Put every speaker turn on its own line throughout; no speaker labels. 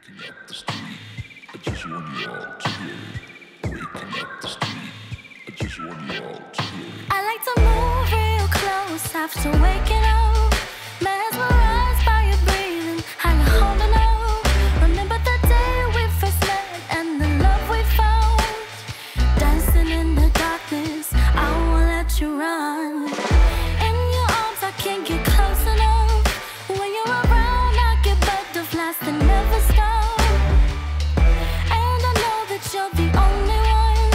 Waking up the street, I just want you all to hear it. Waking up the street, I just want you all to hear it.
I like to move real close after waking up, mesmerized by your breathing, how you're holding on. Remember the day we first met and the love we found, dancing in the darkness, I won't let you run. In your arms I can't get close enough, when you're around I get butterflies that never stop. And I know that you're the only one,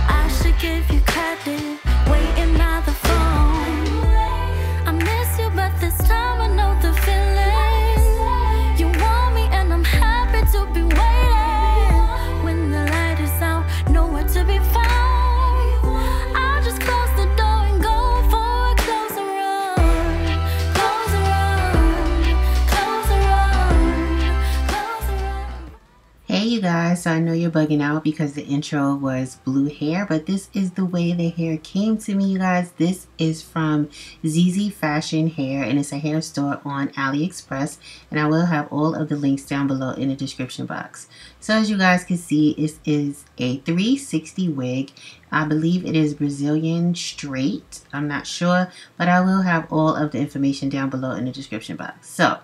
I should give you credit, waiting by the phone. I miss you, but this time I know the feeling. You want me and I'm happy to be waiting. When the light is out, nowhere to be found, I'll just close the door and go for a closer run. Closer run, closer run, closer run.
Hey you guys, so I know you're bugging out because the intro was blue hair, but this is the way the hair came to me, you guys. This is from zzyfashionhair and it's a hair store on AliExpress, and I will have all of the links down below in the description box. So as you guys can see, it is a 360 wig. I believe it is Brazilian straight. I'm not sure, but I will have all of the information down below in the description box. So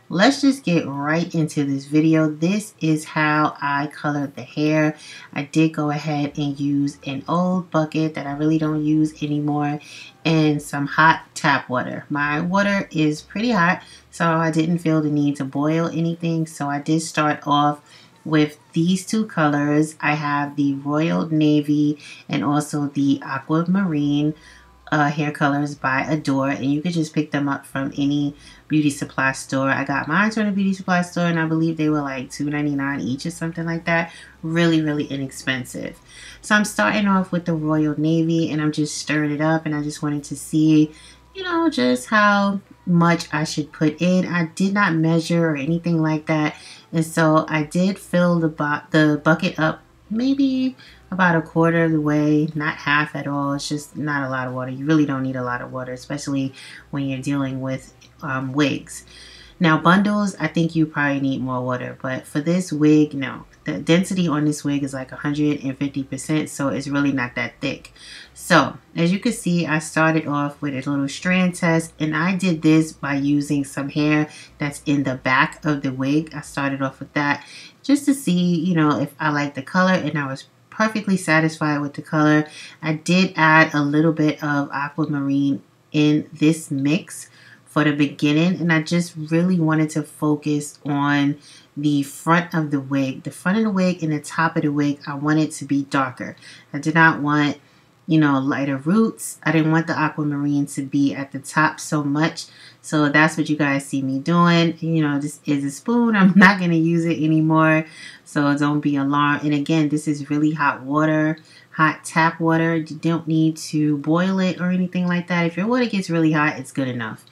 let's just get right into this video. This is how I colored the hair. I did go ahead and use an old bucket that I really don't use anymore and some hot tap water. My water is pretty hot, so I didn't feel the need to boil anything. So I did start off with these two colors. I have the Royal Navy and also the Aquamarine hair colors by Adore, and you could just pick them up from any beauty supply store. I got mine from a beauty supply store and I believe they were like $2.99 each or something like that. Really inexpensive. So I'm starting off with the Royal Navy and I'm just stirring it up, and I just wanted to see, you know, just how much I should put in. I did not measure or anything like that, and so I did fill the bucket up maybe about a quarter of the way, not half at all. It's just not a lot of water. You really don't need a lot of water, especially when you're dealing with wigs. Now bundles, I think you probably need more water, but for this wig, no. The density on this wig is like 150%, so it's really not that thick. So as you can see, I started off with a little strand test, and I did this by using some hair that's in the back of the wig. I started off with that just to see, you know, if I like the color, and I was perfectly satisfied with the color. I did add a little bit of aquamarine in this mix for the beginning, and I just really wanted to focus on the front of the wig. The front of the wig and the top of the wig, I wanted to be darker. I did not want, you know, lighter roots. I didn't want the aquamarine to be at the top so much. So that's what you guys see me doing. You know, this is a spoon. I'm not going to use it anymore, so don't be alarmed. And again, this is really hot water, hot tap water. You don't need to boil it or anything like that. If your water gets really hot, it's good enough.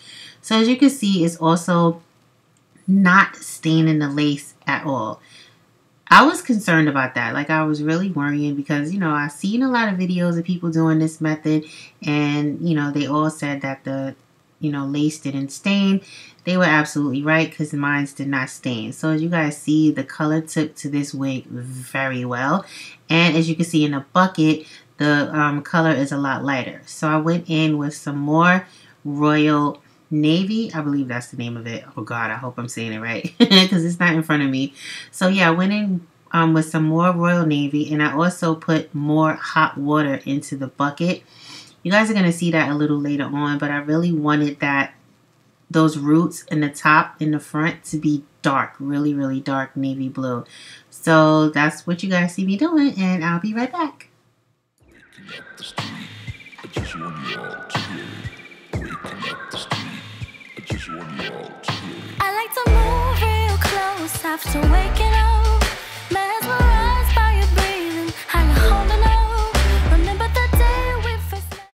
So as you can see, it's also not staining the lace at all. I was concerned about that. Like, I was really worrying because, you know, I've seen a lot of videos of people doing this method, and, you know, they all said that the, you know, lace didn't stain. They were absolutely right, because mine did not stain. So as you guys see, the color took to this wig very well. And as you can see in the bucket, the color is a lot lighter. So I went in with some more Royal Navy. I believe that's the name of it. Oh God, I hope I'm saying it right because it's not in front of me. So yeah, I went in with some more Royal Navy, and I also put more hot water into the bucket. You guys are going to see that a little later on, but I really wanted those roots in the top and the front to be dark, really dark navy blue. So that's what you guys see me doing, and I'll be right back.
Waking up the street, I just want you all to hear it. Waking up the street, I just want you all to hear it.
I like to move real close after waking up, mesmerized by your breathing, how you're holding on. Remember the day we first met.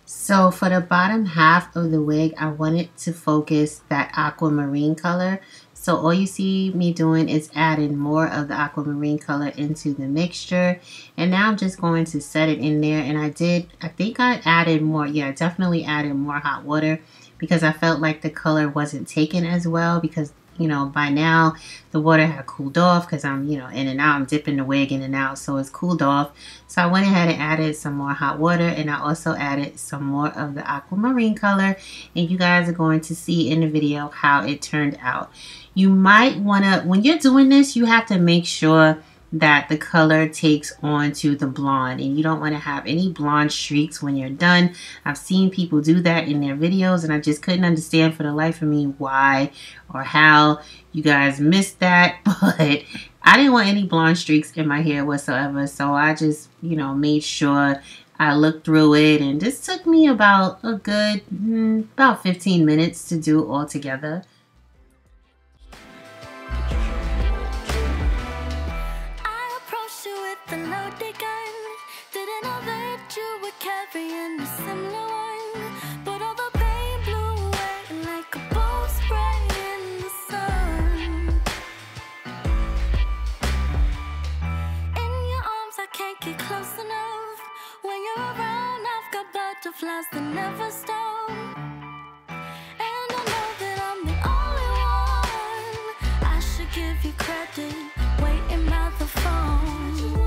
So for the bottom half of the wig, I wanted to focus that aquamarine color. So all you see me doing is adding more of the aquamarine color into the mixture. And now I'm just going to set it in there. And I think I added more. Yeah, definitely added more hot water because I felt like the color wasn't taken as well because you know, by now the water had cooled off because I'm, you know, in and out. I'm dipping the wig in and out, so it's cooled off. So I went ahead and added some more hot water, and I also added some more of the aquamarine color, and you guys are going to see in the video how it turned out. You might want to, when you're doing this, you have to make sure that the color takes on to the blonde, and you don't want to have any blonde streaks when you're done. I've seen people do that in their videos, and I just couldn't understand for the life of me why or how you guys missed that. But I didn't want any blonde streaks in my hair whatsoever, so I just, you know, made sure I looked through it, and this took me about a good about 15 minutes to do all together.
Butterflies that never stop, and I know that I'm the only one. I should give you credit, waiting by the phone.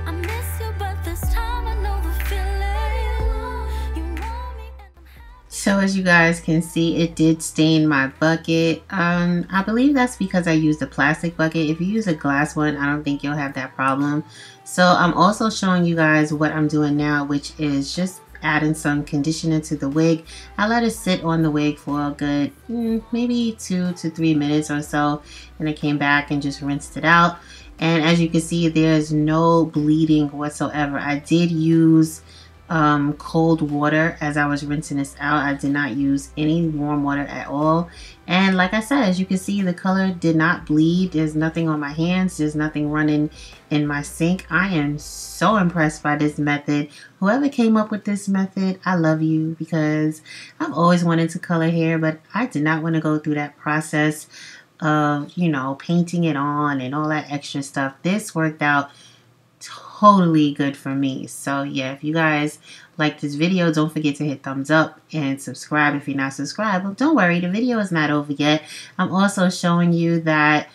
I miss you, but this time I know the feeling. You want me and I'm happy.
So as you guys can see, it did stain my bucket. I believe that's because I used a plastic bucket. If you use a glass one, I don't think you'll have that problem. So I'm also showing you guys what I'm doing now, which is just adding some conditioner to the wig. I let it sit on the wig for a good maybe 2 to 3 minutes or so, and I came back and just rinsed it out. And as you can see, there's no bleeding whatsoever. I did use cold water as I was rinsing this out. I did not use any warm water at all. And like I said, as you can see, the color did not bleed. There's nothing on my hands. There's nothing running in my sink. I am so impressed by this method. Whoever came up with this method, I love you, because I've always wanted to color hair, but I did not want to go through that process of, you know, painting it on and all that extra stuff. This worked out totally good for me. So yeah, if you guys like this video, don't forget to hit thumbs up and subscribe if you're not subscribed. But don't worry, the video is not over yet. I'm also showing you that,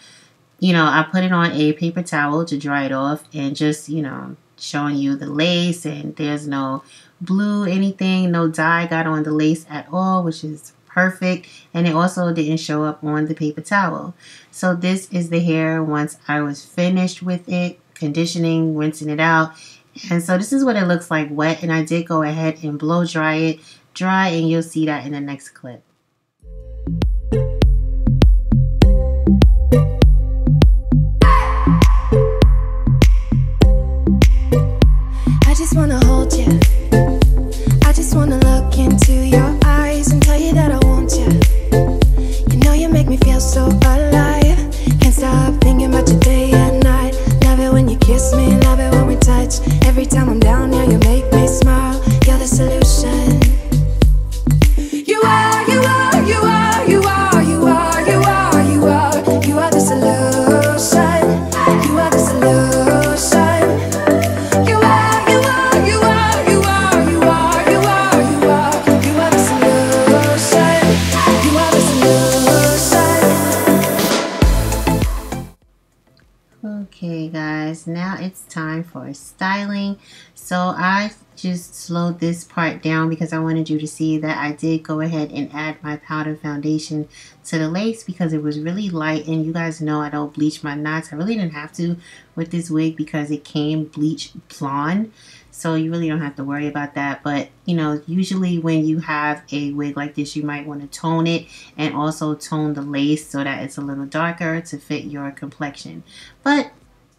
you know, I put it on a paper towel to dry it off, and just, you know, showing you the lace, and there's no blue anything, no dye got on the lace at all, which is perfect. And it also didn't show up on the paper towel. So this is the hair once I was finished with it, conditioning, rinsing it out. And so this is what it looks like wet, and I did go ahead and blow dry it dry, and you'll see that in the next clip.
I just wanna hold you. I just wanna look into your eyes and tell you that I want you. You know you make me feel so alive. Can't stop thinking about you day and night. Love it when you kiss me, love it when we touch. Every time I'm down here, you make me smile. You're the solution. You are, you are, you are, you are, you are, you are, you are. You are the solution. You are the solution. You are, you are, you are, you are, you are, you are, you are. You are the solution. You are the solution.
Okay guys, now it's time for styling. So I just slowed this part down because I wanted you to see that I did go ahead and add my powder foundation to the lace because it was really light, and you guys know I don't bleach my knots. I really didn't have to with this wig because it came bleach blonde, so you really don't have to worry about that. But you know, usually when you have a wig like this, you might want to tone it and also tone the lace so that it's a little darker to fit your complexion. But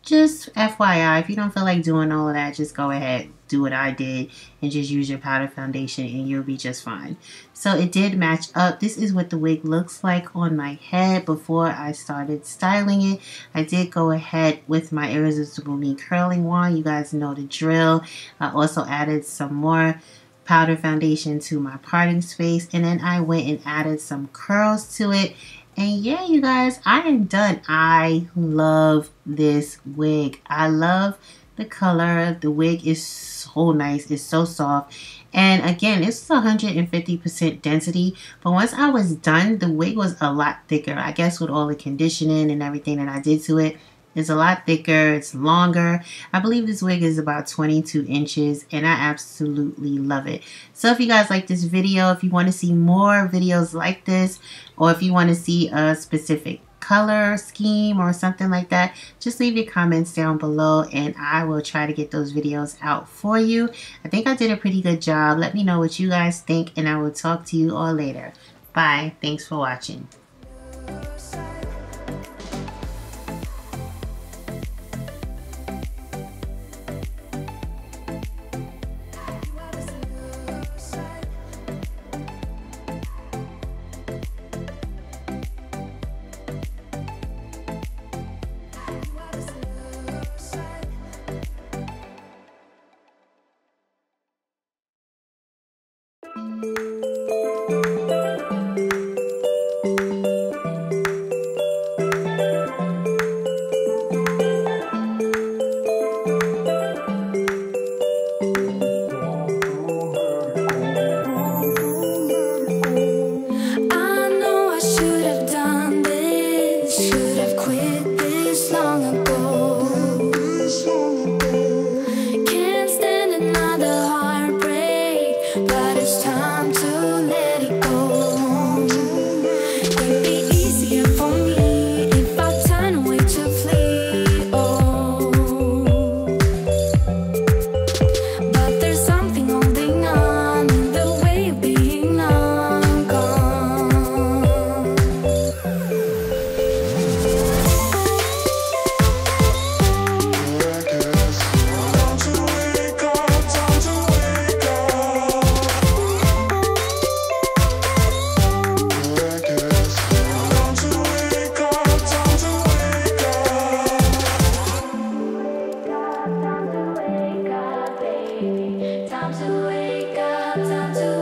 just FYI, if you don't feel like doing all of that, just go ahead, do what I did, and just use your powder foundation and you'll be just fine. So it did match up. This is what the wig looks like on my head before I started styling it. I did go ahead with my Irresistible Me curling wand. You guys know the drill. I also added some more powder foundation to my parting space, and then I went and added some curls to it. And yeah, you guys, I am done. I love this wig. I love the color. The wig is so nice. It's so soft. And again, this was 150% density. But once I was done, the wig was a lot thicker. I guess with all the conditioning and everything that I did to it, it's a lot thicker. It's longer. I believe this wig is about 22 inches and I absolutely love it. So if you guys like this video, if you want to see more videos like this, or if you want to see a specific color scheme or something like that, just leave your comments down below and I will try to get those videos out for you. I think I did a pretty good job. Let me know what you guys think and I will talk to you all later. Bye. Thanks for watching.
Time to wake up, time to